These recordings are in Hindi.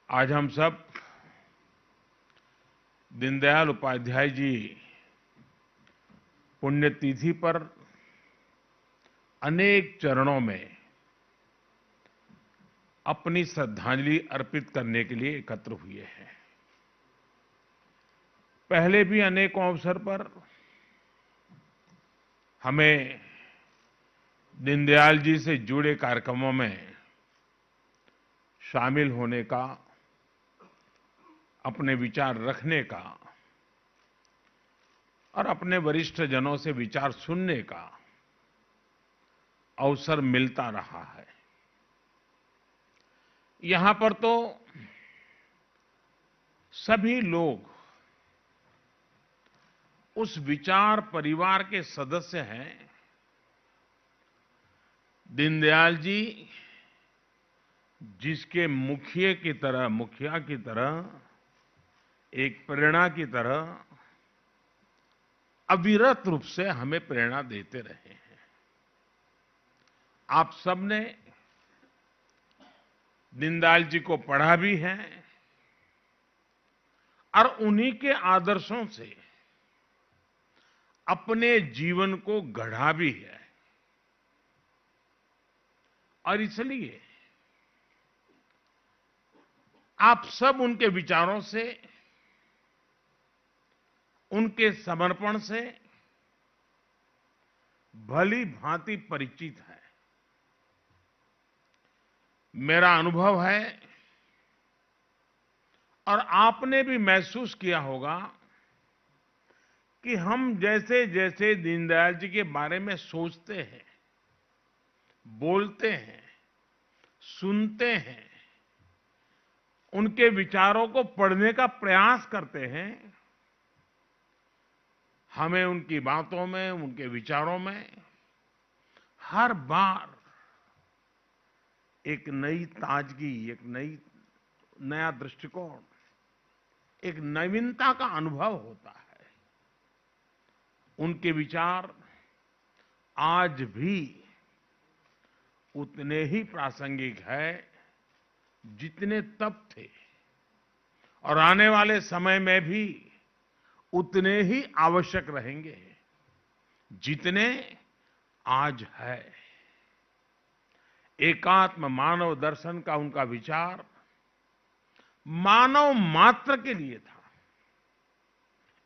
आज हम सब दीनदयाल उपाध्याय जी पुण्यतिथि पर अनेक चरणों में अपनी श्रद्धांजलि अर्पित करने के लिए एकत्र हुए हैं। पहले भी अनेकों अवसर पर हमें दीनदयाल जी से जुड़े कार्यक्रमों में शामिल होने का, अपने विचार रखने का और अपने वरिष्ठ जनों से विचार सुनने का अवसर मिलता रहा है। यहां पर तो सभी लोग उस विचार परिवार के सदस्य हैं। दीनदयाल जी जिसके मुखिया की तरह, एक प्रेरणा की तरह अविरत रूप से हमें प्रेरणा देते रहे हैं। आप सबने दीनदयाल जी को पढ़ा भी है और उन्हीं के आदर्शों से अपने जीवन को गढ़ा भी है। और इसलिए आप सब उनके विचारों से, उनके समर्पण से भली भांति परिचित है। मेरा अनुभव है और आपने भी महसूस किया होगा कि हम जैसे जैसे दीनदयाल जी के बारे में सोचते हैं, बोलते हैं, सुनते हैं, उनके विचारों को पढ़ने का प्रयास करते हैं, हमें उनकी बातों में, उनके विचारों में हर बार एक नई ताजगी, एक नया दृष्टिकोण, एक नवीनता का अनुभव होता है। उनके विचार आज भी उतने ही प्रासंगिक है जितने तब थे और आने वाले समय में भी उतने ही आवश्यक रहेंगे जितने आज है। एकात्म मानव दर्शन का उनका विचार मानव मात्र के लिए था।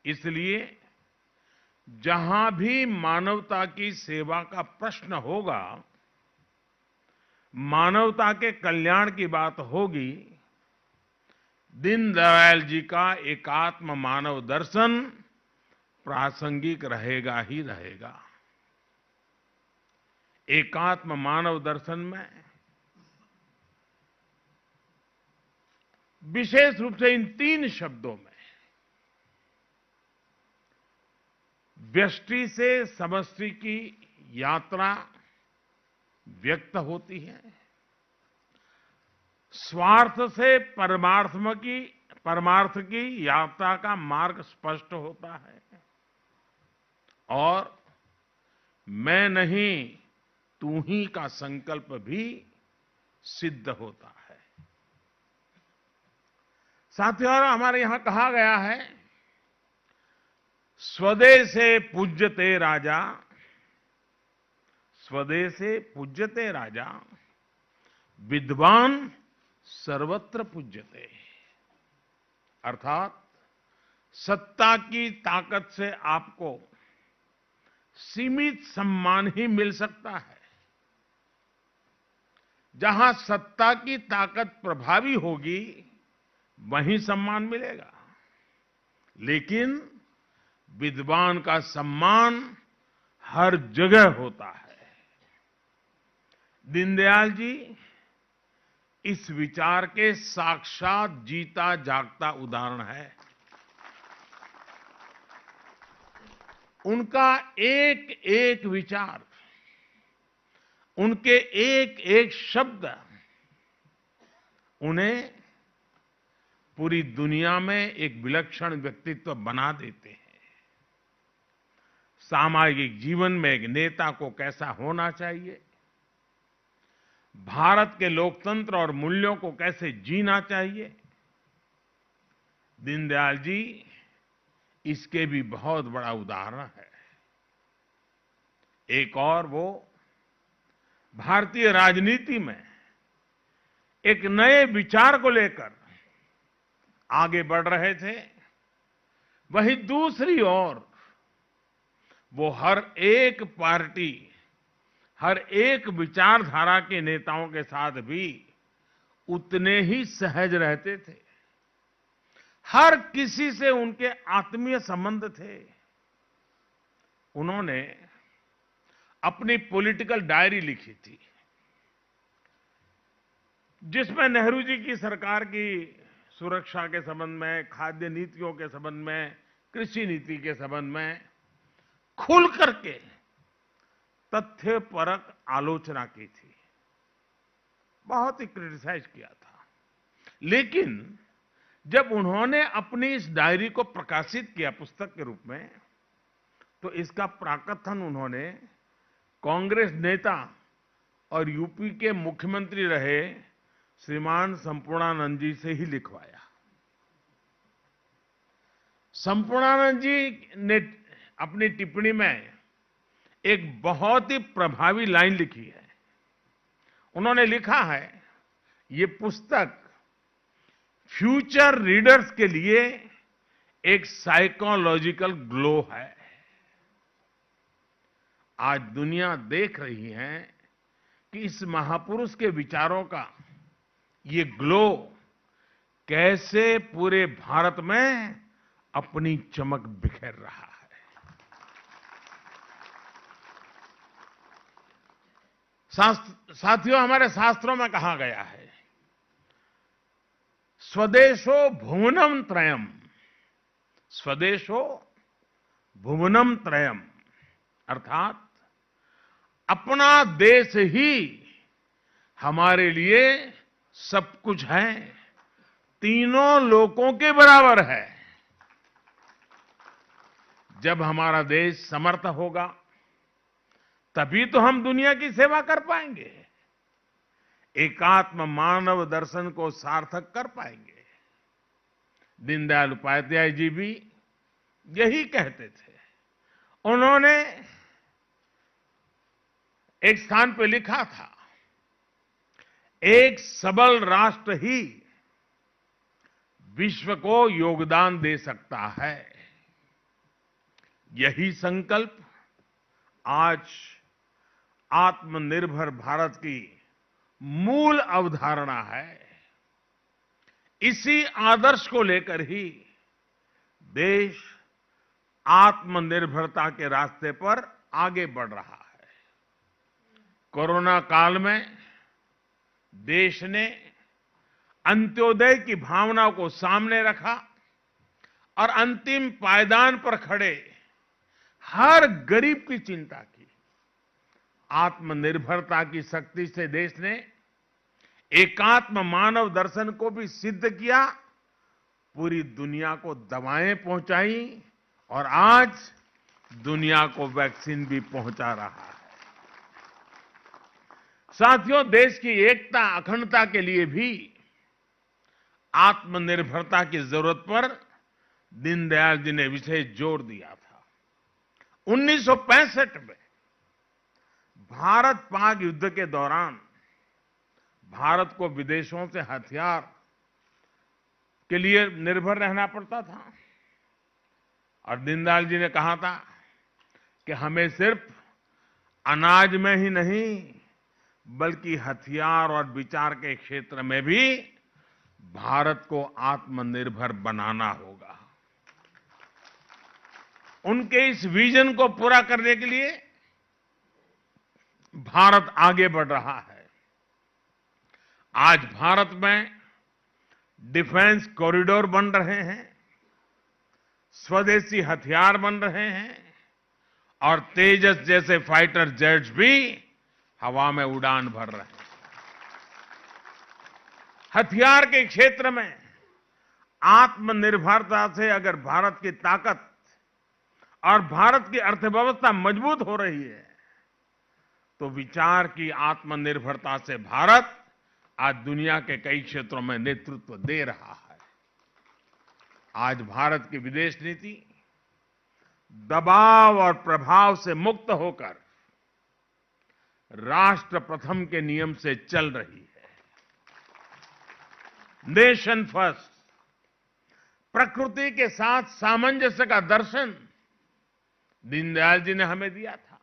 इसलिए जहां भी मानवता की सेवा का प्रश्न होगा, मानवता के कल्याण की बात होगी, दीनदयाल जी का एकात्म मानव दर्शन प्रासंगिक रहेगा ही रहेगा। एकात्म मानव दर्शन में विशेष रूप से इन तीन शब्दों में व्यष्टि से समष्टि की यात्रा व्यक्त होती है, स्वार्थ से परमार्थ की यात्रा का मार्ग स्पष्ट होता है और मैं नहीं तू ही का संकल्प भी सिद्ध होता है। साथियों, हमारे यहां कहा गया है, स्वदेशे पूज्यते राजा, स्वदेशे पूज्यते राजा, विद्वान सर्वत्र पूज्यते। अर्थात सत्ता की ताकत से आपको सीमित सम्मान ही मिल सकता है। जहां सत्ता की ताकत प्रभावी होगी वहीं सम्मान मिलेगा, लेकिन विद्वान का सम्मान हर जगह होता है। दीनदयाल जी इस विचार के साक्षात जीता जागता उदाहरण है। उनका एक एक विचार, उनके एक एक शब्द उन्हें पूरी दुनिया में एक विलक्षण व्यक्तित्व बना देते हैं। सामाजिक जीवन में एक नेता को कैसा होना चाहिए, भारत के लोकतंत्र और मूल्यों को कैसे जीना चाहिए, दीनदयाल जी इसके भी बहुत बड़ा उदाहरण है। एक और वो भारतीय राजनीति में एक नए विचार को लेकर आगे बढ़ रहे थे, वहीं दूसरी ओर वो हर एक पार्टी, हर एक विचारधारा के नेताओं के साथ भी उतने ही सहज रहते थे। हर किसी से उनके आत्मीय संबंध थे। उन्होंने अपनी पॉलिटिकल डायरी लिखी थी, जिसमें नेहरू जी की सरकार की सुरक्षा के संबंध में, खाद्य नीतियों के संबंध में, कृषि नीति के संबंध में खुल करके तथ्यपरक आलोचना की थी, बहुत ही क्रिटिसाइज किया था। लेकिन जब उन्होंने अपनी इस डायरी को प्रकाशित किया पुस्तक के रूप में, तो इसका प्राकथन उन्होंने कांग्रेस नेता और यूपी के मुख्यमंत्री रहे श्रीमान संपूर्णानंद जी से ही लिखवाया। संपूर्णानंद जी ने अपनी टिप्पणी में एक बहुत ही प्रभावी लाइन लिखी है। उन्होंने लिखा है, ये पुस्तक फ्यूचर रीडर्स के लिए एक साइकोलॉजिकल ग्लो है। आज दुनिया देख रही है कि इस महापुरुष के विचारों का ये ग्लो कैसे पूरे भारत में अपनी चमक बिखेर रहा है। साथियों, हमारे शास्त्रों में कहा गया है, स्वदेशो भुवनम त्रयम, स्वदेशो भुवनम त्रयम, अर्थात अपना देश ही हमारे लिए सब कुछ है, तीनों लोकों के बराबर है। जब हमारा देश समर्थ होगा तभी तो हम दुनिया की सेवा कर पाएंगे, एकात्म मानव दर्शन को सार्थक कर पाएंगे। दीनदयाल उपाध्याय जी भी यही कहते थे। उन्होंने एक स्थान पर लिखा था, एक सबल राष्ट्र ही विश्व को योगदान दे सकता है। यही संकल्प आज आत्मनिर्भर भारत की मूल अवधारणा है। इसी आदर्श को लेकर ही देश आत्मनिर्भरता के रास्ते पर आगे बढ़ रहा है। कोरोना काल में देश ने अंत्योदय की भावना को सामने रखा और अंतिम पायदान पर खड़े हर गरीब की चिंता की। आत्मनिर्भरता की शक्ति से देश ने एकात्म मानव दर्शन को भी सिद्ध किया, पूरी दुनिया को दवाएं पहुंचाई और आज दुनिया को वैक्सीन भी पहुंचा रहा है। साथियों, देश की एकता अखंडता के लिए भी आत्मनिर्भरता की जरूरत पर दीनदयाल जी ने विशेष जोर दिया था। 1965 में भारत पाक युद्ध के दौरान भारत को विदेशों से हथियार के लिए निर्भर रहना पड़ता था और दीनदयाल जी ने कहा था कि हमें सिर्फ अनाज में ही नहीं बल्कि हथियार और विचार के क्षेत्र में भी भारत को आत्मनिर्भर बनाना होगा। उनके इस विजन को पूरा करने के लिए भारत आगे बढ़ रहा है। आज भारत में डिफेंस कॉरिडोर बन रहे हैं, स्वदेशी हथियार बन रहे हैं और तेजस जैसे फाइटर जेट्स भी हवा में उड़ान भर रहे हैं। हथियार के क्षेत्र में आत्मनिर्भरता से अगर भारत की ताकत और भारत की अर्थव्यवस्था मजबूत हो रही है, तो विचार की आत्मनिर्भरता से भारत आज दुनिया के कई क्षेत्रों में नेतृत्व दे रहा है। आज भारत की विदेश नीति दबाव और प्रभाव से मुक्त होकर राष्ट्र प्रथम के नियम से चल रही है। नेशन फर्स्ट, प्रकृति के साथ सामंजस्य का दर्शन दीनदयाल जी ने हमें दिया था।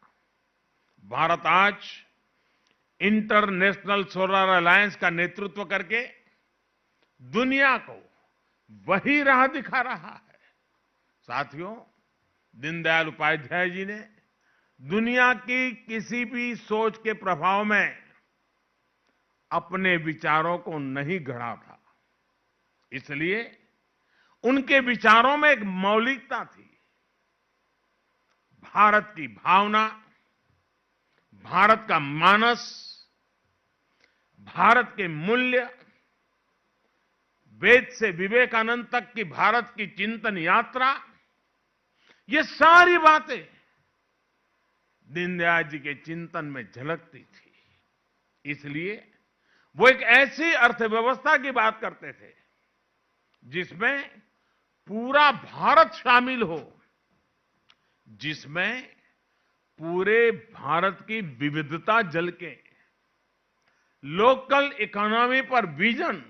भारत आज इंटरनेशनल सोलर अलायंस का नेतृत्व करके दुनिया को वही राह दिखा रहा है। साथियों, दीनदयाल उपाध्याय जी ने दुनिया की किसी भी सोच के प्रभाव में अपने विचारों को नहीं गढ़ा था। इसलिए उनके विचारों में एक मौलिकता थी। भारत की भावना, भारत का मानस, भारत के मूल्य, वेद से विवेकानंद तक की भारत की चिंतन यात्रा, ये सारी बातें दीनदयाल जी के चिंतन में झलकती थी। इसलिए वो एक ऐसी अर्थव्यवस्था की बात करते थे जिसमें पूरा भारत शामिल हो, जिसमें पूरे भारत की विविधता झलके। लोकल इकोनॉमी पर विजन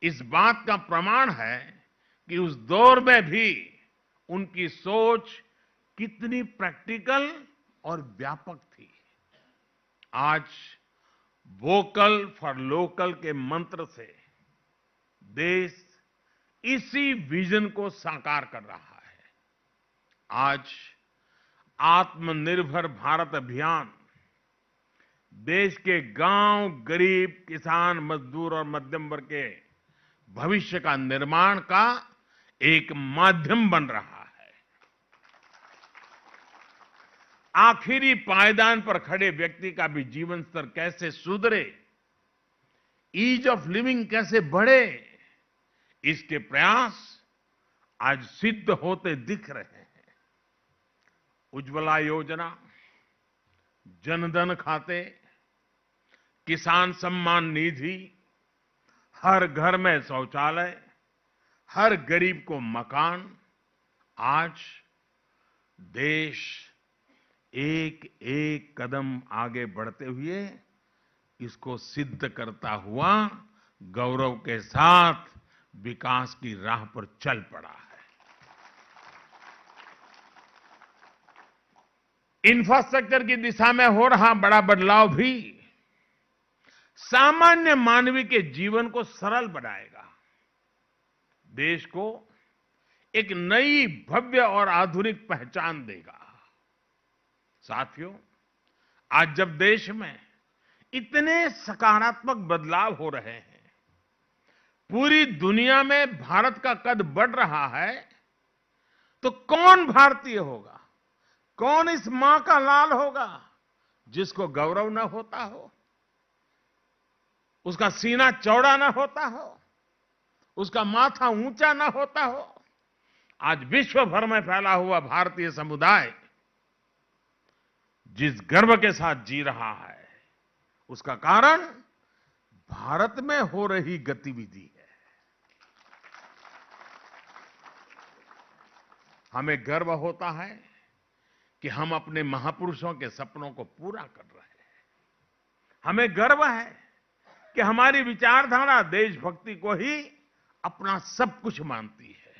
इस बात का प्रमाण है कि उस दौर में भी उनकी सोच कितनी प्रैक्टिकल और व्यापक थी। आज वोकल फॉर लोकल के मंत्र से देश इसी विजन को साकार कर रहा है। आज आत्मनिर्भर भारत अभियान देश के गांव, गरीब, किसान, मजदूर और मध्यम वर्ग के भविष्य का निर्माण का एक माध्यम बन रहा है। आखिरी पायदान पर खड़े व्यक्ति का भी जीवन स्तर कैसे सुधरे, ईज ऑफ लिविंग कैसे बढ़े, इसके प्रयास आज सिद्ध होते दिख रहे हैं। उज्ज्वला योजना, जनधन खाते, किसान सम्मान निधि, हर घर में शौचालय, हर गरीब को मकान, आज देश एक एक कदम आगे बढ़ते हुए इसको सिद्ध करता हुआ गौरव के साथ विकास की राह पर चल पड़ा है। इंफ्रास्ट्रक्चर की दिशा में हो रहा बड़ा बदलाव भी सामान्य मानवी के जीवन को सरल बनाएगा, देश को एक नई भव्य और आधुनिक पहचान देगा। साथियों, आज जब देश में इतने सकारात्मक बदलाव हो रहे हैं, पूरी दुनिया में भारत का कद बढ़ रहा है, तो कौन भारतीय होगा, कौन इस मां का लाल होगा जिसको गौरव न होता हो, उसका सीना चौड़ा न होता हो, उसका माथा ऊंचा न होता हो। आज विश्व भर में फैला हुआ भारतीय समुदाय जिस गर्व के साथ जी रहा है, उसका कारण भारत में हो रही गतिविधि है। हमें गर्व होता है कि हम अपने महापुरुषों के सपनों को पूरा कर रहे हैं। हमें गर्व है कि हमारी विचारधारा देशभक्ति को ही अपना सब कुछ मानती है।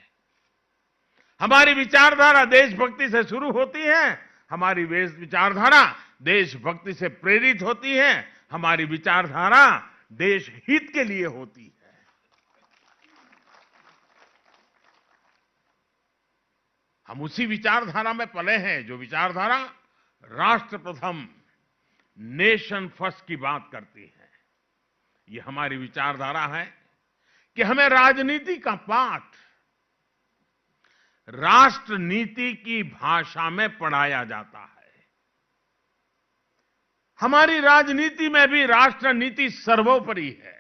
हमारी विचारधारा देशभक्ति से शुरू होती है, हमारी विचारधारा देशभक्ति से प्रेरित होती है, हमारी विचारधारा देश हित के लिए होती है। हम उसी विचारधारा में पले हैं जो विचारधारा राष्ट्र प्रथम, नेशन फर्स्ट की बात करती है। ये हमारी विचारधारा है कि हमें राजनीति का पाठ राष्ट्र नीति की भाषा में पढ़ाया जाता है। हमारी राजनीति में भी राष्ट्र नीति सर्वोपरि है।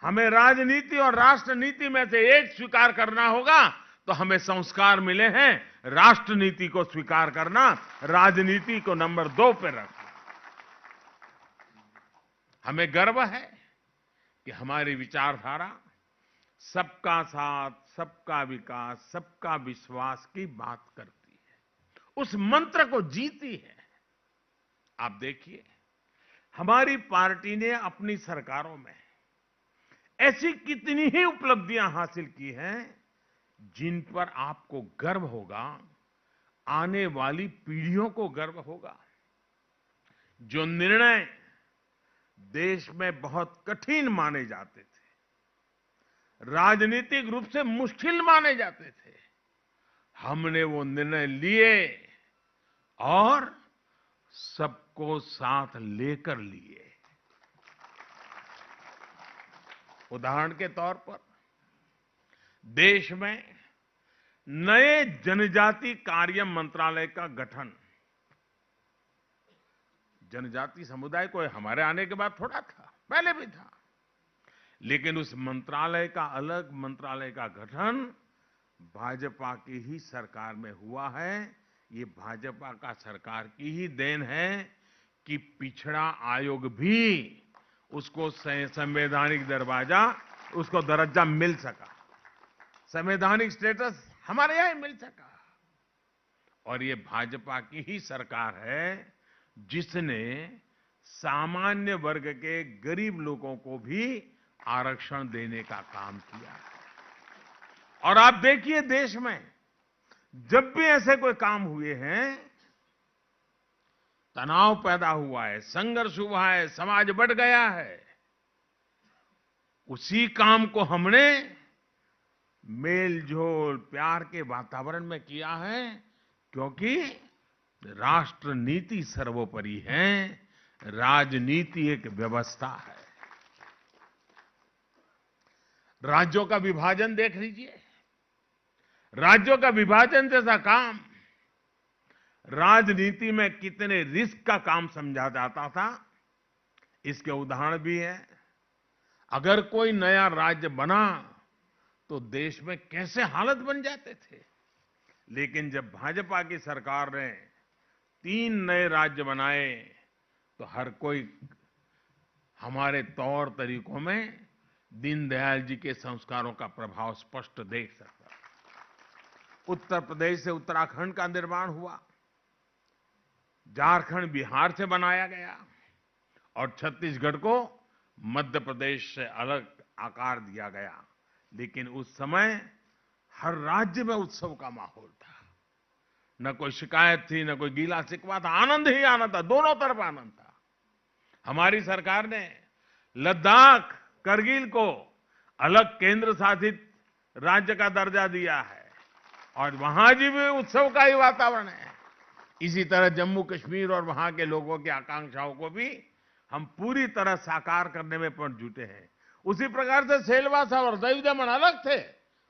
हमें राजनीति और राष्ट्र नीति में से एक स्वीकार करना होगा, तो हमें संस्कार मिले हैं राष्ट्र नीति को स्वीकार करना, राजनीति को नंबर 2 पे रखना। हमें गर्व है कि हमारी विचारधारा सबका साथ, सबका विकास, सबका विश्वास की बात करती है, उस मंत्र को जीती है। आप देखिए, हमारी पार्टी ने अपनी सरकारों में ऐसी कितनी ही उपलब्धियां हासिल की हैं जिन पर आपको गर्व होगा, आने वाली पीढ़ियों को गर्व होगा। जो निर्णय देश में बहुत कठिन माने जाते थे, राजनीतिक रूप से मुश्किल माने जाते थे, हमने वो निर्णय लिए और सबको साथ लेकर लिए। उदाहरण के तौर पर देश में नए जनजाति कार्य मंत्रालय का गठन, जनजाति समुदाय को हमारे आने के बाद थोड़ा था, पहले भी था, लेकिन उस मंत्रालय का, अलग मंत्रालय का गठन भाजपा की ही सरकार में हुआ है। ये भाजपा का सरकार की ही देन है कि पिछड़ा आयोग भी उसको संवैधानिक दर्जा मिल सका, संवैधानिक स्टेटस हमारे यहां मिल सका। और ये भाजपा की ही सरकार है जिसने सामान्य वर्ग के गरीब लोगों को भी आरक्षण देने का काम किया है। और आप देखिए, देश में जब भी ऐसे कोई काम हुए हैं, तनाव पैदा हुआ है, संघर्ष हुआ है, समाज बढ़ गया है, उसी काम को हमने मेल-जोल, प्यार के वातावरण में किया है, क्योंकि राष्ट्र नीति सर्वोपरि है, राजनीति एक व्यवस्था है। राज्यों का विभाजन देख लीजिए, राज्यों का विभाजन जैसा काम राजनीति में कितने रिस्क का काम समझा जाता था, इसके उदाहरण भी हैं। अगर कोई नया राज्य बना तो देश में कैसे हालत बन जाते थे, लेकिन जब भाजपा की सरकार ने 3 नए राज्य बनाए तो हर कोई हमारे तौर तरीकों में दीनदयाल जी के संस्कारों का प्रभाव स्पष्ट देख सकता। उत्तर प्रदेश से उत्तराखंड का निर्माण हुआ, झारखंड बिहार से बनाया गया और छत्तीसगढ़ को मध्य प्रदेश से अलग आकार दिया गया। लेकिन उस समय हर राज्य में उत्सव का माहौल था, न कोई शिकायत थी, न कोई गीला शिकवा था, आनंद ही आनंद था, दोनों तरफ आनंद था। हमारी सरकार ने लद्दाख, करगिल को अलग केंद्र शासित राज्य का दर्जा दिया है और वहां जी भी उत्सव का ही वातावरण है। इसी तरह जम्मू कश्मीर और वहां के लोगों की आकांक्षाओं को भी हम पूरी तरह साकार करने में पर जुटे हैं। उसी प्रकार से सेलवास और दमन दमन अलग थे,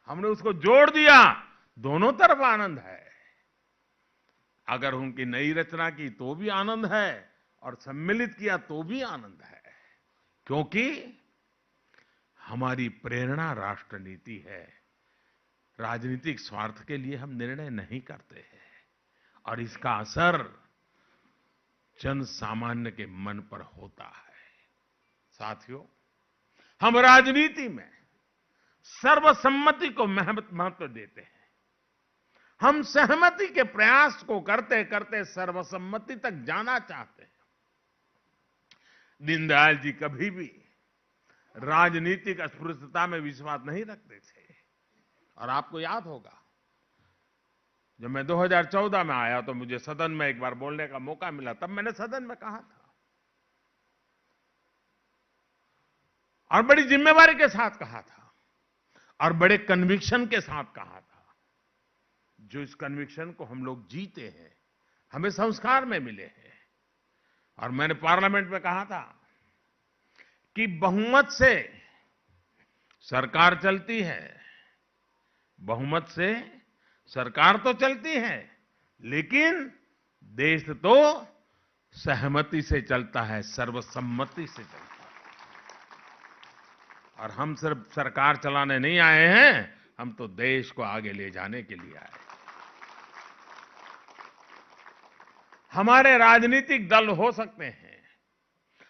हमने उसको जोड़ दिया, दोनों तरफ आनंद है। अगर उनकी नई रचना की तो भी आनंद है और सम्मिलित किया तो भी आनंद है, क्योंकि हमारी प्रेरणा राष्ट्र नीति है। राजनीतिक स्वार्थ के लिए हम निर्णय नहीं करते हैं और इसका असर जन सामान्य के मन पर होता है। साथियों, हम राजनीति में सर्वसम्मति को महत्व देते हैं। हम सहमति के प्रयास को करते करते सर्वसम्मति तक जाना चाहते हैं। दीनदयाल जी कभी भी राजनीतिक अस्पृश्यता में विश्वास नहीं रखते थे। और आपको याद होगा, जब मैं 2014 में आया तो मुझे सदन में एक बार बोलने का मौका मिला, तब मैंने सदन में कहा था और बड़ी जिम्मेवारी के साथ कहा था और बड़े कन्विक्शन के साथ कहा था। जो इस कन्विक्शन को हम लोग जीते हैं, हमें संस्कार में मिले हैं। और मैंने पार्लियामेंट में कहा था कि बहुमत से सरकार चलती है, बहुमत से सरकार तो चलती है, लेकिन देश तो सहमति से चलता है, सर्वसम्मति से चलता है। और हम सिर्फ सरकार चलाने नहीं आए हैं, हम तो देश को आगे ले जाने के लिए आए। हमारे राजनीतिक दल हो सकते हैं,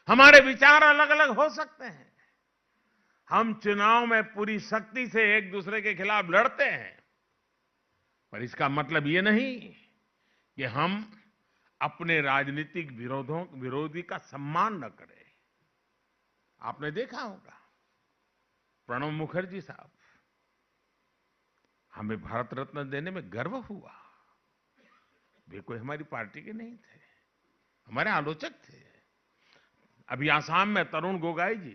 हमारे विचार अलग अलग हो सकते हैं, हम चुनाव में पूरी शक्ति से एक दूसरे के खिलाफ लड़ते हैं, पर इसका मतलब ये नहीं कि हम अपने राजनीतिक विरोधी का सम्मान न करें। आपने देखा होगा, प्रणब मुखर्जी साहब, हमें भारत रत्न देने में गर्व हुआ। वे कोई हमारी पार्टी के नहीं थे, हमारे आलोचक थे। अभी आसाम में तरुण गोगोई जी,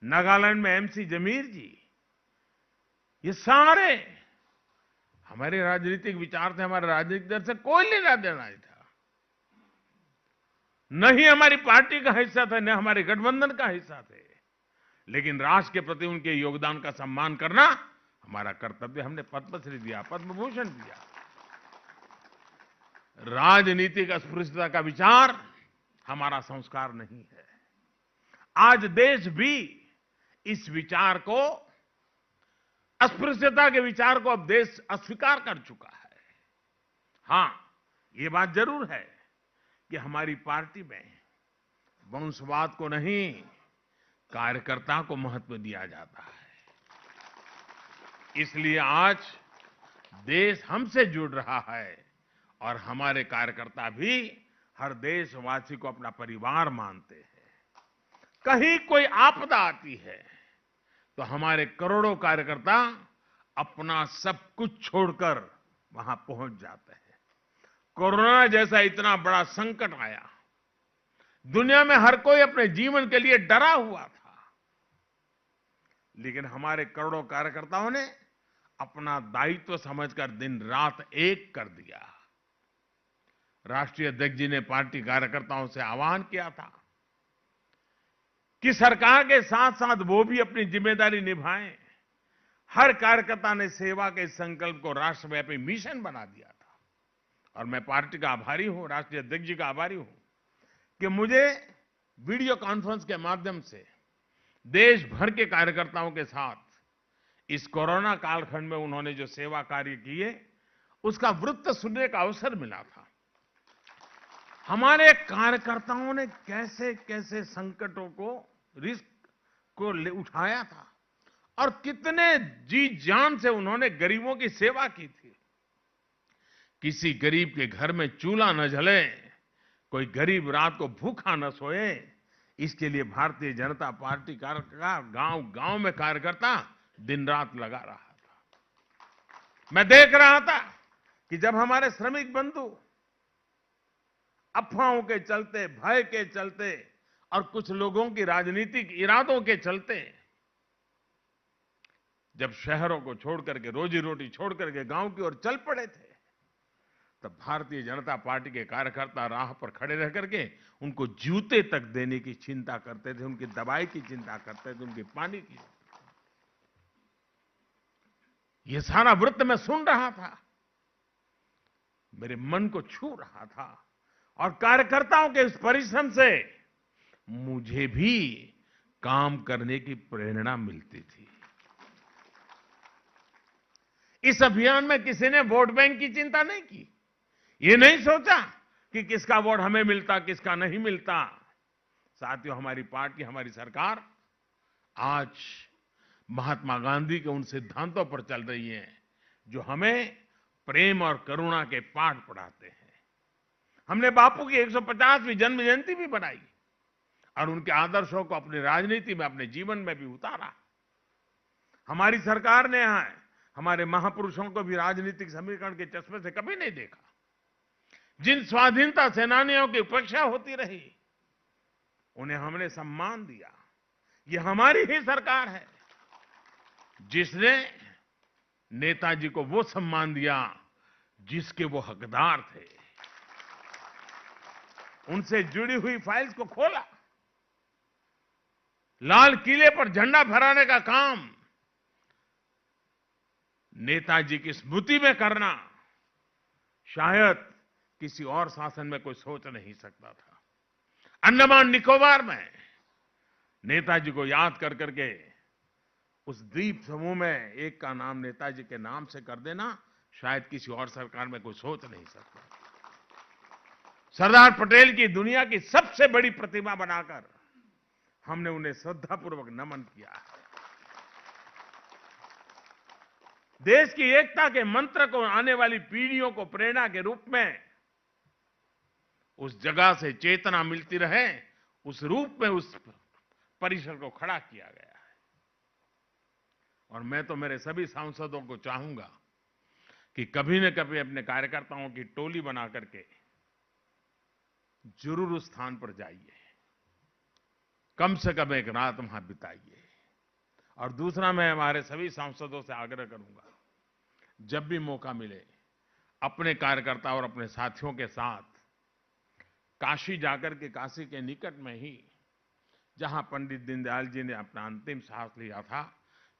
नागालैंड में एमसी जमीर जी, ये सारे हमारे राजनीतिक विचार थे, हमारे राजनीतिक दल से कोई लेना देना नहीं था। न ही हमारी पार्टी का हिस्सा थे, न हमारे गठबंधन का हिस्सा थे, लेकिन राष्ट्र के प्रति उनके योगदान का सम्मान करना हमारा कर्तव्य। हमने पद्मश्री दिया, पद्म भूषण दिया। राजनीतिक अस्पृश्यता का विचार हमारा संस्कार नहीं है। आज देश भी इस विचार को, अस्पृश्यता के विचार को अब देश अस्वीकार कर चुका है। हां, ये बात जरूर है कि हमारी पार्टी में वंशवाद को नहीं, कार्यकर्ता को महत्व दिया जाता है। इसलिए आज देश हमसे जुड़ रहा है और हमारे कार्यकर्ता भी हर देशवासी को अपना परिवार मानते हैं। कहीं कोई आपदा आती है तो हमारे करोड़ों कार्यकर्ता अपना सब कुछ छोड़कर वहां पहुंच जाते हैं। कोरोना जैसा इतना बड़ा संकट आया, दुनिया में हर कोई अपने जीवन के लिए डरा हुआ था, लेकिन हमारे करोड़ों कार्यकर्ताओं ने अपना दायित्व समझकर दिन रात एक कर दिया। राष्ट्रीय अध्यक्ष जी ने पार्टी कार्यकर्ताओं से आह्वान किया था कि सरकार के साथ साथ वो भी अपनी जिम्मेदारी निभाएं। हर कार्यकर्ता ने सेवा के संकल्प को राष्ट्रव्यापी मिशन बना दिया था और मैं पार्टी का आभारी हूं, राष्ट्रीय अध्यक्ष जी का आभारी हूं कि मुझे वीडियो कॉन्फ्रेंस के माध्यम से देश भर के कार्यकर्ताओं के साथ इस कोरोना कालखंड में उन्होंने जो सेवा कार्य किए उसका वृत्त सुनने का अवसर मिला था। हमारे कार्यकर्ताओं ने कैसे कैसे संकटों को, रिस्क को उठाया था और कितने जी जान से उन्होंने गरीबों की सेवा की थी। किसी गरीब के घर में चूल्हा न जले, कोई गरीब रात को भूखा न सोए, इसके लिए भारतीय जनता पार्टी का गांव गांव में कार्यकर्ता दिन रात लगा रहा था। मैं देख रहा था कि जब हमारे श्रमिक बंधु अफवाहों के चलते, भय के चलते और कुछ लोगों की राजनीतिक इरादों के चलते जब शहरों को छोड़ करके, रोजी रोटी छोड़ करके गांव की ओर चल पड़े थे, तब भारतीय जनता पार्टी के कार्यकर्ता राह पर खड़े रह करके उनको जूते तक देने की चिंता करते थे, उनकी दवाई की चिंता करते थे, उनके पानी की। ये सारा वृत्त मैं सुन रहा था, मेरे मन को छू रहा था और कार्यकर्ताओं के इस परिश्रम से मुझे भी काम करने की प्रेरणा मिलती थी। इस अभियान में किसी ने वोट बैंक की चिंता नहीं की। ये नहीं सोचा कि किसका वोट हमें मिलता, किसका नहीं मिलता। साथियों, हमारी पार्टी, हमारी सरकार आज महात्मा गांधी के उन सिद्धांतों पर चल रही है जो हमें प्रेम और करुणा के पाठ पढ़ाते हैं। हमने बापू की 150वीं जन्म जयंती भी बनाई और उनके आदर्शों को अपनी राजनीति में, अपने जीवन में भी उतारा। हमारी सरकार ने हमारे महापुरुषों को भी राजनीतिक समीकरण के चश्मे से कभी नहीं देखा। जिन स्वाधीनता सेनानियों की उपेक्षा होती रही, उन्हें हमने सम्मान दिया। ये हमारी ही सरकार है जिसने नेताजी को वो सम्मान दिया जिसके वो हकदार थे। उनसे जुड़ी हुई फाइल्स को खोला, लाल किले पर झंडा फहराने का काम नेताजी की स्मृति में करना शायद किसी और शासन में कोई सोच नहीं सकता था। अंडमान निकोबार में नेताजी को याद कर करके उस द्वीप समूह में एक का नाम नेताजी के नाम से कर देना शायद किसी और सरकार में कोई सोच नहीं सकता। सरदार पटेल की दुनिया की सबसे बड़ी प्रतिमा बनाकर हमने उन्हें श्रद्धापूर्वक नमन किया है। देश की एकता के मंत्र को आने वाली पीढ़ियों को प्रेरणा के रूप में उस जगह से चेतना मिलती रहे, उस रूप में उस परिसर को खड़ा किया गया है। और मैं तो मेरे सभी सांसदों को चाहूंगा कि कभी न कभी अपने कार्यकर्ताओं की टोली बना करके जरूर उस स्थान पर जाइए, कम से कम एक रात वहां बिताइए। और दूसरा, मैं हमारे सभी सांसदों से आग्रह करूंगा, जब भी मौका मिले अपने कार्यकर्ता और अपने साथियों के साथ काशी जाकर के, काशी के निकट में ही जहां पंडित दीनदयाल जी ने अपना अंतिम सांस लिया था,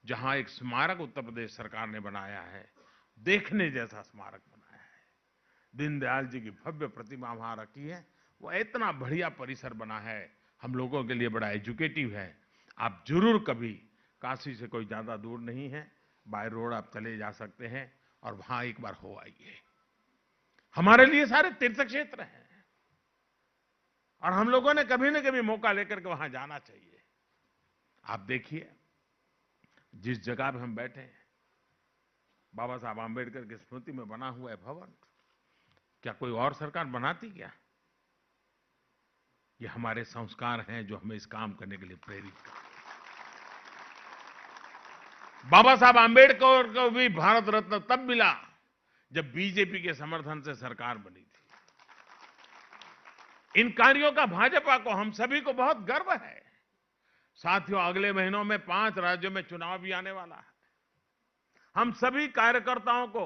जहां एक स्मारक उत्तर प्रदेश सरकार ने बनाया है, देखने जैसा स्मारक बनाया है, दीनदयाल जी की भव्य प्रतिमा वहां रखी है। वो इतना बढ़िया परिसर बना है, हम लोगों के लिए बड़ा एजुकेटिव है। आप जरूर कभी, काशी से कोई ज्यादा दूर नहीं है, बाय रोड आप चले जा सकते हैं और वहां एक बार हो आइए। हमारे लिए सारे तीर्थ क्षेत्र हैं और हम लोगों ने कभी न कभी मौका लेकर के वहां जाना चाहिए। आप देखिए, जिस जगह पे हम बैठे हैं, बाबा साहब आंबेडकर की स्मृति में बना हुआ है भवन, क्या कोई और सरकार बनाती क्या? ये हमारे संस्कार हैं जो हमें इस काम करने के लिए प्रेरित करते हैं। बाबा साहब आंबेडकर को भी भारत रत्न तब मिला जब बीजेपी के समर्थन से सरकार बनी थी। इन कार्यों का भाजपा को, हम सभी को बहुत गर्व है। साथियों, अगले महीनों में 5 राज्यों में चुनाव भी आने वाला है। हम सभी कार्यकर्ताओं को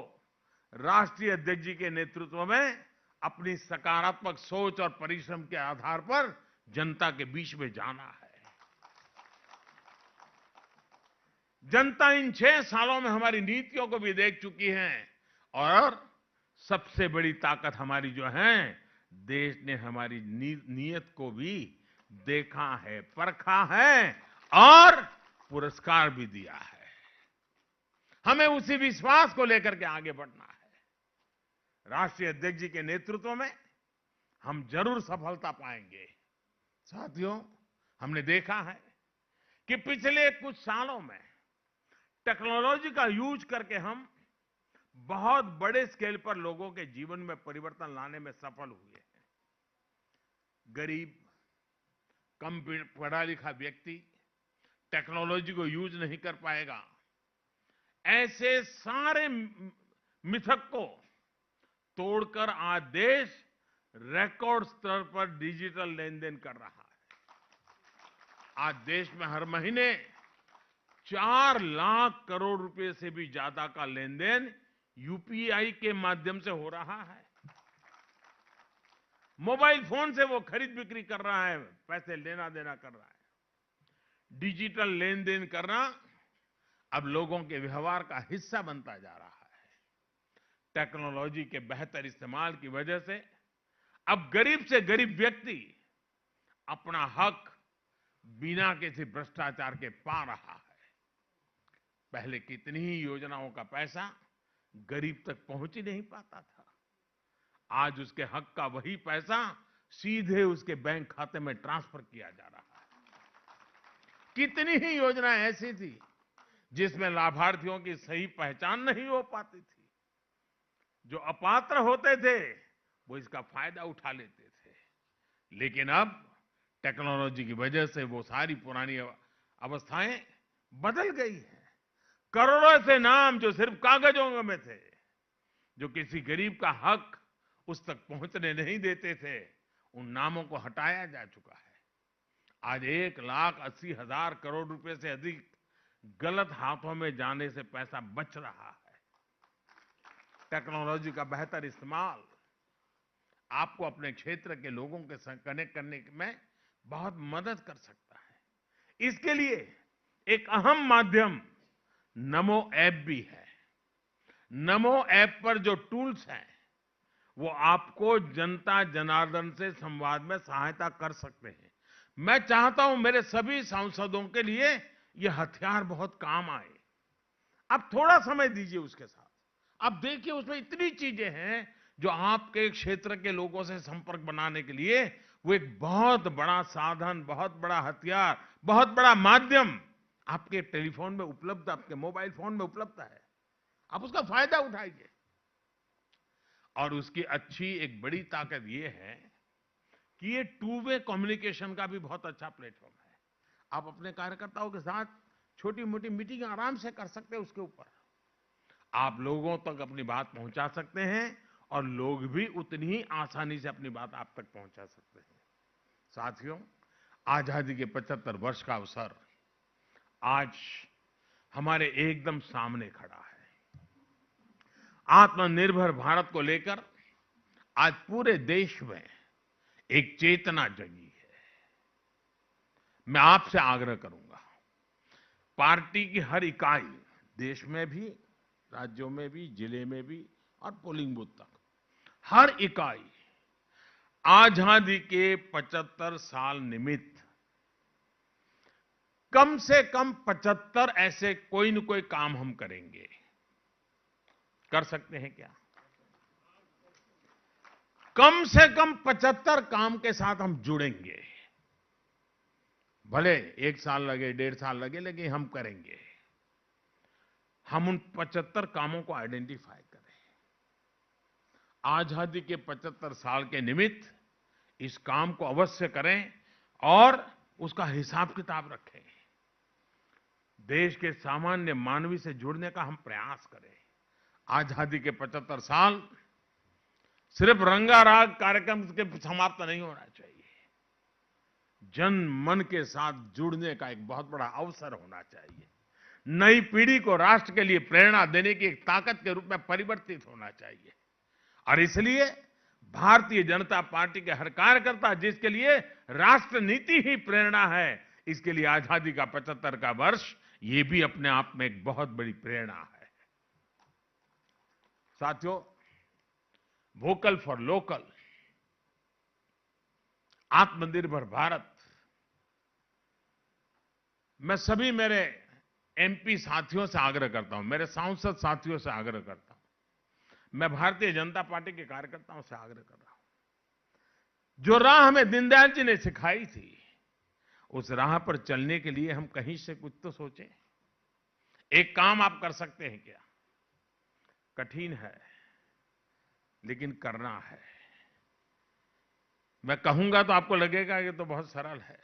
राष्ट्रीय अध्यक्ष जी के नेतृत्व में अपनी सकारात्मक सोच और परिश्रम के आधार पर जनता के बीच में जाना है। जनता इन 6 सालों में हमारी नीतियों को भी देख चुकी है और सबसे बड़ी ताकत हमारी जो है, देश ने हमारी नीयत को भी देखा है, परखा है और पुरस्कार भी दिया है। हमें उसी विश्वास को लेकर के आगे बढ़ना है। राष्ट्रीय अध्यक्ष जी के नेतृत्व में हम जरूर सफलता पाएंगे। साथियों, हमने देखा है कि पिछले कुछ सालों में टेक्नोलॉजी का यूज करके हम बहुत बड़े स्केल पर लोगों के जीवन में परिवर्तन लाने में सफल हुए हैं। गरीब, कम पढ़ा लिखा व्यक्ति टेक्नोलॉजी को यूज नहीं कर पाएगा, ऐसे सारे मिथक को तोड़कर आज देश रिकॉर्ड स्तर पर डिजिटल लेन देन कर रहा है। आज देश में हर महीने 4 लाख करोड़ रुपए से भी ज्यादा का लेन देन यूपीआई के माध्यम से हो रहा है। मोबाइल फोन से वो खरीद बिक्री कर रहा है, पैसे लेना देना कर रहा है। डिजिटल लेन देन करना अब लोगों के व्यवहार का हिस्सा बनता जा रहा है। टेक्नोलॉजी के बेहतर इस्तेमाल की वजह से अब गरीब से गरीब व्यक्ति अपना हक बिना किसी भ्रष्टाचार के पा रहा है। पहले कितनी ही योजनाओं का पैसा गरीब तक पहुंच ही नहीं पाता था। आज उसके हक का वही पैसा सीधे उसके बैंक खाते में ट्रांसफर किया जा रहा है। कितनी ही योजनाएं ऐसी थी जिसमें लाभार्थियों की सही पहचान नहीं हो पाती थी। जो अपात्र होते थे वो इसका फायदा उठा लेते थे। लेकिन अब टेक्नोलॉजी की वजह से वो सारी पुरानी अवस्थाएं बदल गई हैं। करोड़ों से नाम जो सिर्फ कागजों में थे, जो किसी गरीब का हक उस तक पहुंचने नहीं देते थे, उन नामों को हटाया जा चुका है। आज 1,80,000 करोड़ रुपए से अधिक गलत हाथों में जाने से पैसा बच रहा है। टेक्नोलॉजी का बेहतर इस्तेमाल आपको अपने क्षेत्र के लोगों के साथ कनेक्ट करने में बहुत मदद कर सकता है। इसके लिए एक अहम माध्यम नमो ऐप भी है। नमो ऐप पर जो टूल्स हैं वो आपको जनता जनार्दन से संवाद में सहायता कर सकते हैं। मैं चाहता हूं मेरे सभी सांसदों के लिए ये हथियार बहुत काम आए। आप थोड़ा समय दीजिए उसके साथ। आप देखिए उसमें इतनी चीजें हैं जो आपके क्षेत्र के लोगों से संपर्क बनाने के लिए वो एक बहुत बड़ा साधन, बहुत बड़ा हथियार, बहुत बड़ा माध्यम आपके टेलीफोन में उपलब्ध, आपके मोबाइल फोन में उपलब्ध है। आप उसका फायदा उठाइए। और उसकी अच्छी एक बड़ी ताकत ये है कि ये टू वे कम्युनिकेशन का भी बहुत अच्छा प्लेटफॉर्म है। आप अपने कार्यकर्ताओं के साथ छोटी मोटी मीटिंग आराम से कर सकते हैं, उसके ऊपर आप लोगों तक अपनी बात पहुंचा सकते हैं और लोग भी उतनी ही आसानी से अपनी बात आप तक पहुंचा सकते हैं। साथियों, आजादी के 75 वर्ष का अवसर आज हमारे एकदम सामने खड़ा है। आत्मनिर्भर भारत को लेकर आज पूरे देश में एक चेतना जगी है। मैं आपसे आग्रह करूंगा, पार्टी की हर इकाई, देश में भी, राज्यों में भी, जिले में भी और पोलिंग बूथ तक, हर इकाई आजादी के 75 साल निमित्त कम से कम 75 ऐसे कोई न कोई काम हम करेंगे। कर सकते हैं क्या? कम से कम 75 काम के साथ हम जुड़ेंगे। भले 1 साल लगे, 1.5 साल लगे, लेकिन हम करेंगे। हम उन 75 कामों को आइडेंटिफाई करें। आजादी के 75 साल के निमित्त इस काम को अवश्य करें और उसका हिसाब किताब रखें। देश के सामान्य मानवी से जुड़ने का हम प्रयास करें। आजादी के 75 साल सिर्फ रंगाराग कार्यक्रम के समाप्त नहीं होना चाहिए। जन मन के साथ जुड़ने का एक बहुत बड़ा अवसर होना चाहिए। नई पीढ़ी को राष्ट्र के लिए प्रेरणा देने की एक ताकत के रूप में परिवर्तित होना चाहिए। और इसलिए भारतीय जनता पार्टी के हर कार्यकर्ता, जिसके लिए राष्ट्र नीति ही प्रेरणा है, इसके लिए आजादी का 75 का वर्ष ये भी अपने आप में एक बहुत बड़ी प्रेरणा है। साथियों, वोकल फॉर लोकल, आत्मनिर्भर भारत, मैं सभी मेरे एमपी साथियों से आग्रह करता हूं, मेरे सांसद साथियों से आग्रह करता हूं, मैं भारतीय जनता पार्टी के कार्यकर्ताओं से आग्रह कर रहा हूं। जो राह हमें दीनदयाल जी ने सिखाई थी, उस राह पर चलने के लिए हम कहीं से कुछ तो सोचें। एक काम आप कर सकते हैं क्या? कठिन है, लेकिन करना है। मैं कहूंगा तो आपको लगेगा कि तो बहुत सरल है,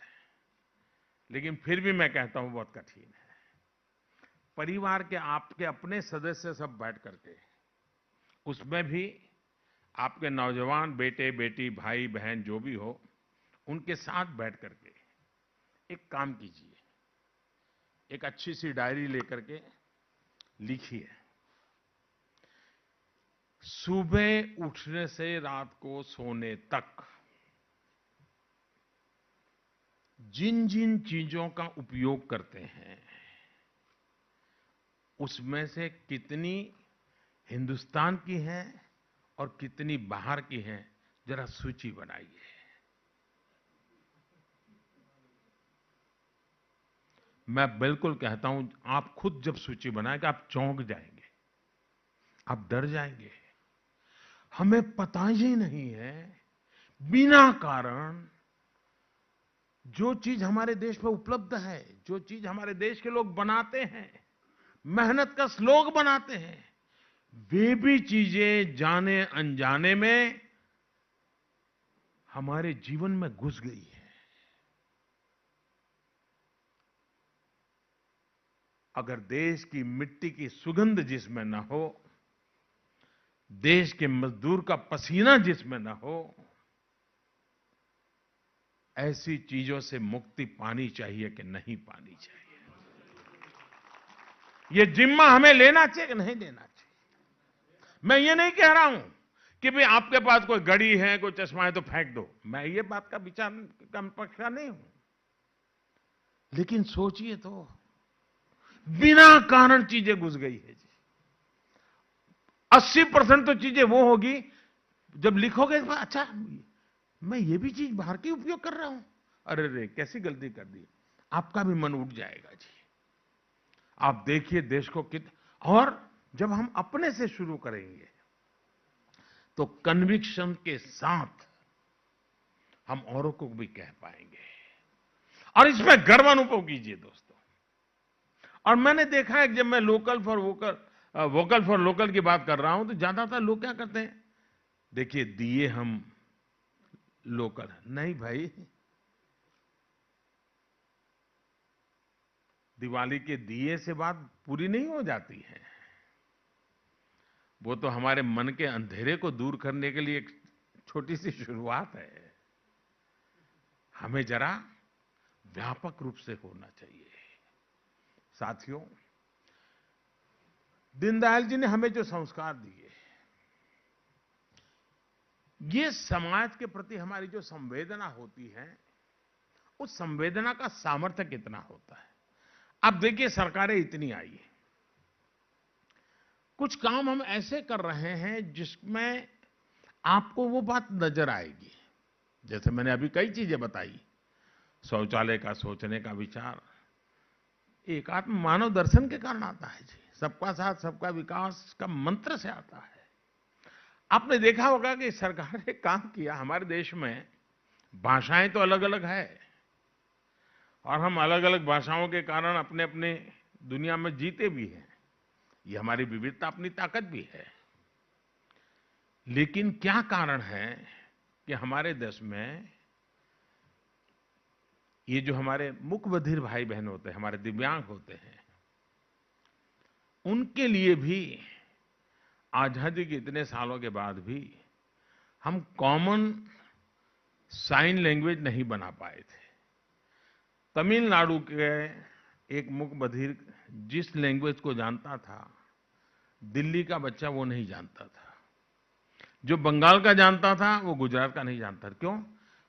लेकिन फिर भी मैं कहता हूं बहुत कठिन है। परिवार के आपके अपने सदस्य सब बैठ करके, उसमें भी आपके नौजवान बेटे बेटी, भाई बहन जो भी हो, उनके साथ बैठ करके एक काम कीजिए। एक अच्छी सी डायरी लेकर के लिखिए, सुबह उठने से रात को सोने तक जिन जिन चीजों का उपयोग करते हैं, उसमें से कितनी हिंदुस्तान की हैं और कितनी बाहर की हैं, जरा सूची बनाइए। मैं बिल्कुल कहता हूं, आप खुद जब सूची बनाएंगे आप चौंक जाएंगे, आप डर जाएंगे। हमें पता ही नहीं है बिना कारण जो चीज हमारे देश में उपलब्ध है, जो चीज हमारे देश के लोग बनाते हैं, मेहनत का श्लोक बनाते हैं, वे भी चीजें जाने अनजाने में हमारे जीवन में घुस गई है। अगर देश की मिट्टी की सुगंध जिसमें न हो, देश के मजदूर का पसीना जिसमें न हो, ऐसी चीजों से मुक्ति पानी चाहिए कि नहीं पानी चाहिए? ये जिम्मा हमें लेना चाहिए कि नहीं लेना चाहिए? मैं ये नहीं कह रहा हूं कि भाई आपके पास कोई घड़ी है, कोई चश्मा है तो फेंक दो। मैं ये बात का विचार का पक्ष का नहीं हूं, लेकिन सोचिए तो, बिना कारण चीजें घुस गई है जी। 80% तो चीजें वो होगी जब लिखोगे, अच्छा मैं ये भी चीज बाहर की उपयोग कर रहा हूं, अरे रे कैसी गलती कर दी, आपका भी मन उठ जाएगा जी। आप देखिए देश को और जब हम अपने से शुरू करेंगे तो कन्विक्शन के साथ हम औरों को भी कह पाएंगे, और इसमें गर्व अनुभव कीजिए दोस्तों। और मैंने देखा है कि जब मैं local for vocal vocal for local की बात कर रहा हूं, तो ज्यादातर लोग क्या करते हैं, देखिए दिए हम लोकल, नहीं भाई, दिवाली के दिए से बात पूरी नहीं हो जाती है। वो तो हमारे मन के अंधेरे को दूर करने के लिए एक छोटी सी शुरुआत है। हमें जरा व्यापक रूप से होना चाहिए। साथियों, दीनदयाल जी ने हमें जो संस्कार दिए, ये समाज के प्रति हमारी जो संवेदना होती है, उस संवेदना का सामर्थ्य कितना होता है। अब देखिए, सरकारें इतनी आई है, कुछ काम हम ऐसे कर रहे हैं जिसमें आपको वो बात नजर आएगी। जैसे मैंने अभी कई चीजें बताई, शौचालय का सोचने का विचार एकात्म मानव दर्शन के कारण आता है जी, सबका साथ सबका विकास का मंत्र से आता है। आपने देखा होगा कि सरकार ने काम किया, हमारे देश में भाषाएं तो अलग अलग है और हम अलग अलग भाषाओं के कारण अपने अपने दुनिया में जीते भी हैं, ये हमारी विविधता अपनी ताकत भी है। लेकिन क्या कारण है कि हमारे देश में ये जो हमारे मूक बधिर भाई बहन होते हैं, हमारे दिव्यांग होते हैं, उनके लिए भी आजादी के इतने सालों के बाद भी हम कॉमन साइन लैंग्वेज नहीं बना पाए थे। तमिलनाडु के एक मूक बधिर जिस लैंग्वेज को जानता था, दिल्ली का बच्चा वो नहीं जानता था। जो बंगाल का जानता था, वो गुजरात का नहीं जानता। क्यों?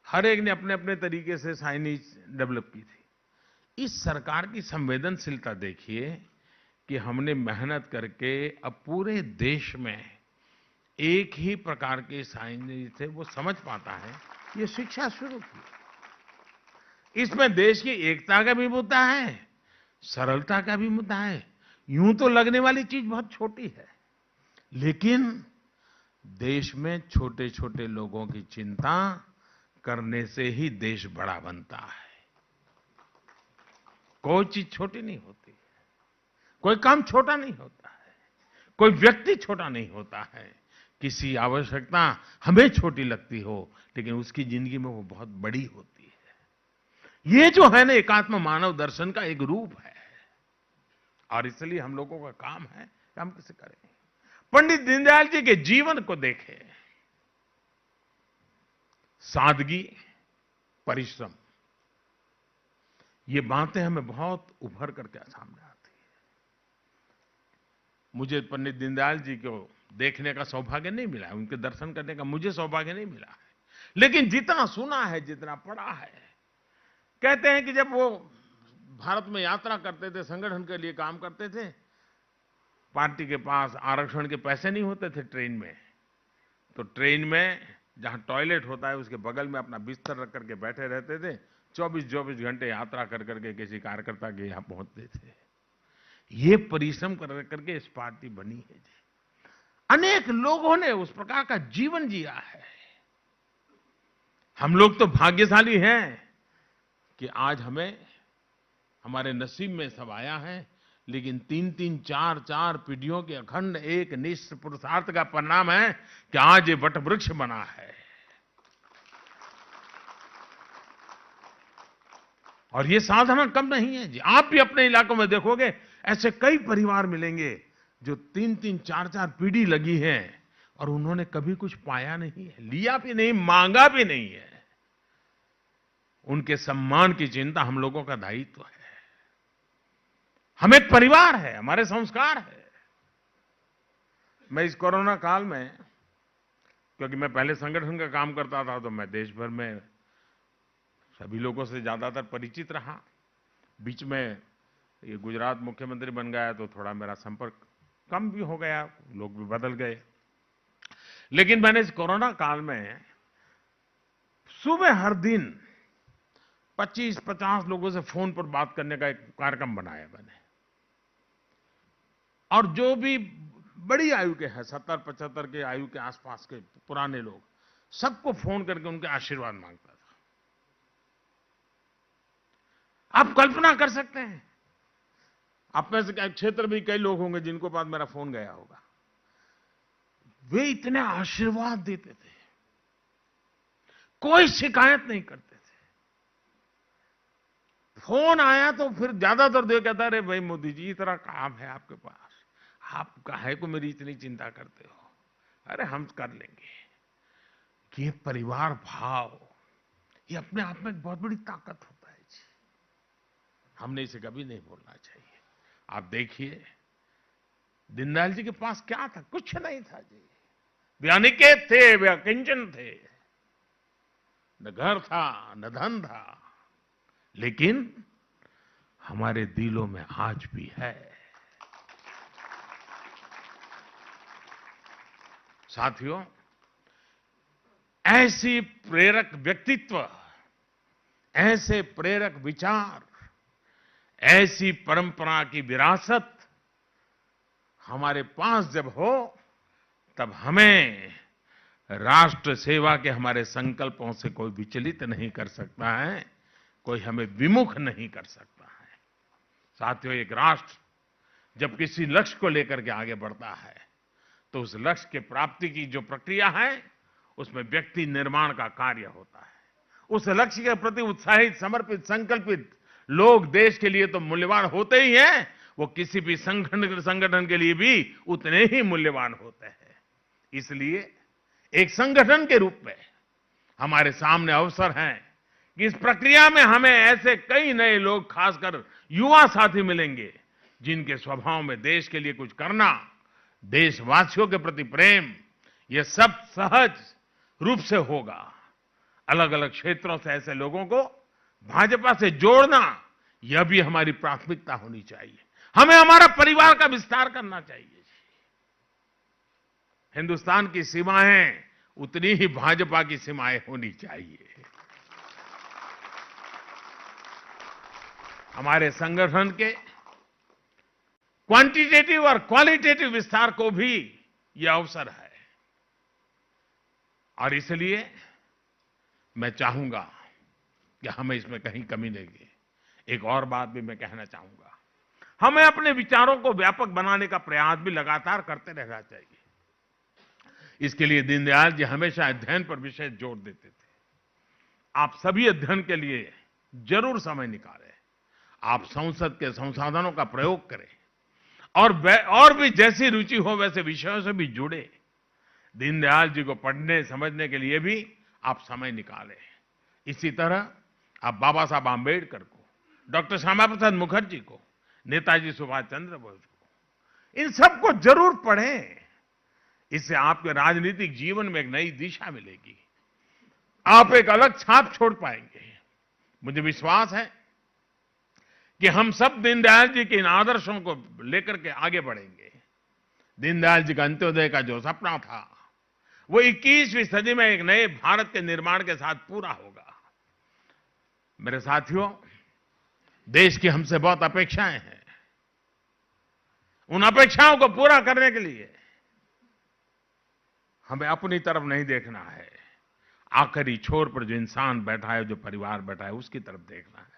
हर एक ने अपने अपने तरीके से साइनेज डेवलप की थी। इस सरकार की संवेदनशीलता देखिए कि हमने मेहनत करके अब पूरे देश में एक ही प्रकार के साइनेज से वो समझ पाता है, ये शिक्षा शुरू की। इसमें देश की एकता का भी मुद्दा है, सरलता का भी मुद्दा है। यूं तो लगने वाली चीज बहुत छोटी है, लेकिन देश में छोटे छोटे लोगों की चिंता करने से ही देश बड़ा बनता है। कोई चीज छोटी नहीं होती, कोई काम छोटा नहीं होता है, कोई व्यक्ति छोटा नहीं होता है। किसी आवश्यकता हमें छोटी लगती हो, लेकिन उसकी जिंदगी में वो बहुत बड़ी होती है। ये जो है ना, एकात्म मानव दर्शन का एक रूप है, और इसलिए हम लोगों का काम है कि हम कैसे करें। पंडित दीनदयाल जी के जीवन को देखें, सादगी, परिश्रम, ये बातें हमें बहुत उभर करके सामने आती है। मुझे पंडित दीनदयाल जी को देखने का सौभाग्य नहीं मिला है, उनके दर्शन करने का मुझे सौभाग्य नहीं मिला है, लेकिन जितना सुना है, जितना पढ़ा है, कहते हैं कि जब वो भारत में यात्रा करते थे, संगठन के लिए काम करते थे, पार्टी के पास आरक्षण के पैसे नहीं होते थे ट्रेन में, तो ट्रेन में जहां टॉयलेट होता है उसके बगल में अपना बिस्तर रख करके बैठे रहते थे। 24-24 घंटे यात्रा कर करके किसी कार्यकर्ता के यहां पहुंचते थे। ये परिश्रम कर करके इस पार्टी बनी है जी। अनेक लोगों ने उस प्रकार का जीवन जिया है। हम लोग तो भाग्यशाली हैं कि आज हमें हमारे नसीब में सब आया है, लेकिन 3-3, 4-4 पीढ़ियों के अखंड एक निष्ठ पुरुषार्थ का परिणाम है कि आज ये वट वृक्ष बना है। और ये साधना कम नहीं है जी। आप भी अपने इलाकों में देखोगे, ऐसे कई परिवार मिलेंगे जो 3-3, 4-4 पीढ़ी लगी है और उन्होंने कभी कुछ पाया नहीं है, लिया भी नहीं, मांगा भी नहीं है। उनके सम्मान की चिंता हम लोगों का दायित्व है। हम एक परिवार है, हमारे संस्कार है। मैं इस कोरोना काल में, क्योंकि मैं पहले संगठन का काम करता था, तो मैं देश भर में सभी लोगों से ज्यादातर परिचित रहा। बीच में ये गुजरात मुख्यमंत्री बन गया तो थोड़ा मेरा संपर्क कम भी हो गया, लोग भी बदल गए। लेकिन मैंने इस कोरोना काल में सुबह हर दिन 25-50 लोगों से फोन पर बात करने का एक कार्यक्रम बनाया मैंने। और जो भी बड़ी आयु के हैं, 70-75 के आयु के आसपास के पुराने लोग, सबको फोन करके उनके आशीर्वाद मांगता था। आप कल्पना कर सकते हैं, आप में से क्षेत्र में कई लोग होंगे जिनको पास मेरा फोन गया होगा। वे इतने आशीर्वाद देते थे, कोई शिकायत नहीं करते थे। फोन आया तो फिर ज्यादातर देख कहता, अरे भाई मोदी जी इतना काम है आपके पास, आप काहे को मेरी इतनी चिंता करते हो, अरे हम कर लेंगे। ये परिवार भाव, ये अपने आप में एक बहुत बड़ी ताकत होता है जी। हमने इसे कभी नहीं भूलना चाहिए। आप देखिए दीनदयाल जी के पास क्या था, कुछ नहीं था जी। वे अनिकेत थे, वे अकिंचन थे, न घर था न धन था, लेकिन हमारे दिलों में आज भी है। साथियों, ऐसी प्रेरक व्यक्तित्व, ऐसे प्रेरक विचार, ऐसी परंपरा की विरासत हमारे पास जब हो, तब हमें राष्ट्र सेवा के हमारे संकल्पों से कोई विचलित नहीं कर सकता है, कोई हमें विमुख नहीं कर सकता है। साथियों, एक राष्ट्र जब किसी लक्ष्य को लेकर के आगे बढ़ता है तो उस लक्ष्य के प्राप्ति की जो प्रक्रिया है उसमें व्यक्ति निर्माण का कार्य होता है। उस लक्ष्य के प्रति उत्साहित, समर्पित, संकल्पित लोग देश के लिए तो मूल्यवान होते ही हैं, वो किसी भी संगठन के लिए भी उतने ही मूल्यवान होते हैं। इसलिए एक संगठन के रूप में हमारे सामने अवसर हैं कि इस प्रक्रिया में हमें ऐसे कई नए लोग, खासकर युवा साथी मिलेंगे, जिनके स्वभाव में देश के लिए कुछ करना, देशवासियों के प्रति प्रेम, यह सब सहज रूप से होगा। अलग अलग क्षेत्रों से ऐसे लोगों को भाजपा से जोड़ना, यह भी हमारी प्राथमिकता होनी चाहिए। हमें हमारा परिवार का विस्तार करना चाहिए। हिंदुस्तान की सीमाएं उतनी ही भाजपा की सीमाएं होनी चाहिए। हमारे संगठन के क्वांटिटेटिव और क्वालिटेटिव विस्तार को भी यह अवसर है, और इसलिए मैं चाहूंगा कि हमें इसमें कहीं कमी नहीं है। एक और बात भी मैं कहना चाहूंगा, हमें अपने विचारों को व्यापक बनाने का प्रयास भी लगातार करते रहना चाहिए। इसके लिए दीनदयाल जी हमेशा अध्ययन पर विशेष जोर देते थे। आप सभी अध्ययन के लिए जरूर समय निकालें, आप संसद के संसाधनों का प्रयोग करें, और भी जैसी रुचि हो वैसे विषयों से भी जुड़े। दीनदयाल जी को पढ़ने समझने के लिए भी आप समय निकालें। इसी तरह आप बाबा साहब आंबेडकर को, डॉक्टर श्यामा प्रसाद मुखर्जी को, नेताजी सुभाष चंद्र बोस को, इन सबको जरूर पढ़ें। इससे आपके राजनीतिक जीवन में एक नई दिशा मिलेगी, आप एक अलग छाप छोड़ पाएंगे। मुझे विश्वास है कि हम सब दीनदयाल जी के इन आदर्शों को लेकर के आगे बढ़ेंगे। दीनदयाल जी का अंत्योदय का जो सपना था, वो 21वीं सदी में एक नए भारत के निर्माण के साथ पूरा होगा। मेरे साथियों, देश की हमसे बहुत अपेक्षाएं हैं। उन अपेक्षाओं को पूरा करने के लिए हमें अपनी तरफ नहीं देखना है, आखिरी छोर पर जो इंसान बैठा है, जो परिवार बैठा है, उसकी तरफ देखना है।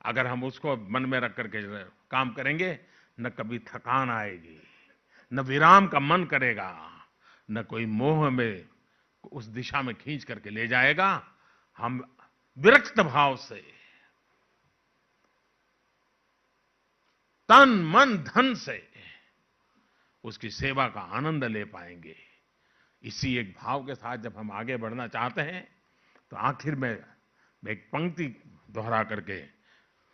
अगर हम उसको मन में रख करके काम करेंगे, न कभी थकान आएगी, न विराम का मन करेगा, न कोई मोह में उस दिशा में खींच करके ले जाएगा। हम विरक्त भाव से, तन मन धन से उसकी सेवा का आनंद ले पाएंगे। इसी एक भाव के साथ जब हम आगे बढ़ना चाहते हैं, तो आखिर में एक पंक्ति दोहरा करके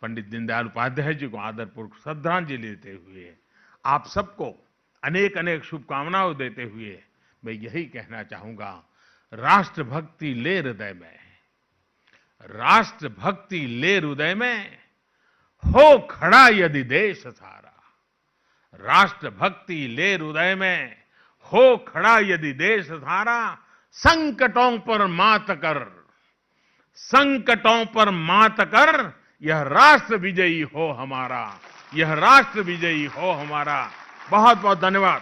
पंडित दीनदयाल उपाध्याय जी को आदरपूर्वक श्रद्धांजलि देते हुए, आप सबको अनेक अनेक शुभकामनाएं देते हुए मैं यही कहना चाहूंगा, राष्ट्रभक्ति ले हृदय में, राष्ट्रभक्ति ले हृदय में, हो खड़ा यदि देश सारा। राष्ट्रभक्ति ले हृदय में, हो खड़ा यदि देश सारा। संकटों पर मात कर, संकटों पर मात कर, यह राष्ट्र विजयी हो हमारा, यह राष्ट्र विजयी हो हमारा। बहुत बहुत धन्यवाद।